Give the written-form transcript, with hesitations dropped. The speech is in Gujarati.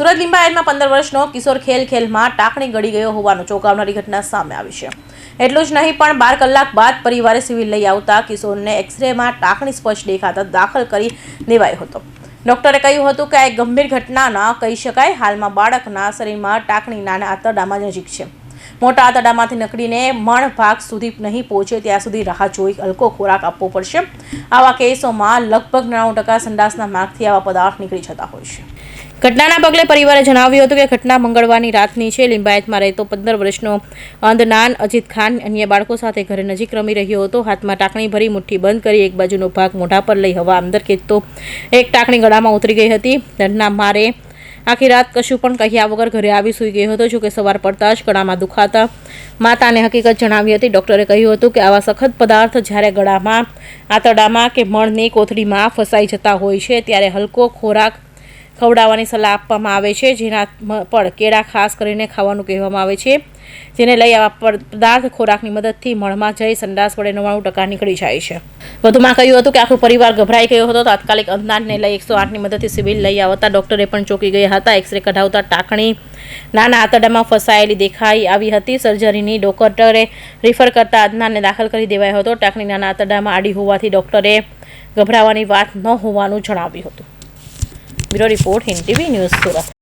સુરત લિંબાયતમાં 15 વર્ષનો કિશોર ખેલમાં ટાંકણી ગળી ગયો હોવાનો ચોંકાવનારી ઘટના સામે આવી છે। એટલું જ નહીં પણ 12 કલાક બાદ પરિવારે સિવિલ લઈ આવતા કિશોરને એક્સરેમાં ટાંકણી સ્પષ્ટ દેખાતા દાખલ કરી દેવાયો હતો। ડોક્ટરે કહ્યું હતું કે આ એક ગંભીર ઘટના ન કહી શકાય। હાલમાં બાળકના શરીરમાં ટાંકણી નાના આંતરડામાં નજીક છે। મોટા આંતરડામાંથી નીકળીને મણ ભાગ સુધી નહીં પહોંચે ત્યાં સુધી રાહ જોઈ હલકો ખોરાક આપવો પડશે। આવા કેસોમાં લગભગ 99% સંડાસના માર્ગથી આવા પદાર્થ નીકળી જતા હોય છે। ઘટનાના પગલે પરિવારે જણાવ્યું હતું કે ઘટના મંગળવારની રાતની છે। લિંબાયતમાં રહેતો 15 વર્ષનો અંધનાન અજીત ખાન અન્ય બાળકો સાથે ઘરે નજીક રમી રહ્યો હતો। હાથમાં ટાંકણી ભરી મુઠ્ઠી બંધ કરી એક બાજુનો ભાગ મોઢા પર લઈ હવા અંદર ખેંચતો એક ટાંકણી ગળામાં ઉતરી ગઈ હતી। દર્દના મારે આખી રાત કશું પણ કહ્યા વગર ઘરે આવી સૂઈ ગયો હતો। જોકે સવાર પડતા જ ગળામાં દુખાતા માતાને હકીકત જણાવી હતી। ડોક્ટરે કહ્યું હતું કે આવા સખત પદાર્થ જ્યારે ગળામાં આંતરડામાં કે મળની કોથળીમાં ફસાઈ જતા હોય છે ત્યારે હલકો ખોરાક ખવડાવવાની સલાહ આપવામાં આવે છે, જેના પણ કેળા ખાસ કરીને ખાવાનું કહેવામાં આવે છે, જેને લઈ આવા પદાર્થ ખોરાકની મદદથી મળમાં જઈ સંડાસ વડે 99% નીકળી જાય છે। વધુમાં કહ્યું હતું કે આખો પરિવાર ગભરાઈ ગયો હતો। તાત્કાલિક અંધનાનને લઈ 108ની મદદથી સિવિલ લઈ આવતા ડોક્ટરે પણ ચોંકી ગયા હતા। એક્સરે કઢાવતા ટાંકણી નાના આંતરડામાં ફસાયેલી દેખાઈ આવી હતી। સર્જરીની ડોક્ટરે રિફર કરતા અંધનાનને દાખલ કરી દેવાયો હતો। ટાંકણી નાના આંતરડામાં આડી હોવાથી ડોક્ટરે ગભરાવાની વાત ન હોવાનું જણાવ્યું હતું। Bureau report Hind TV news सूरत।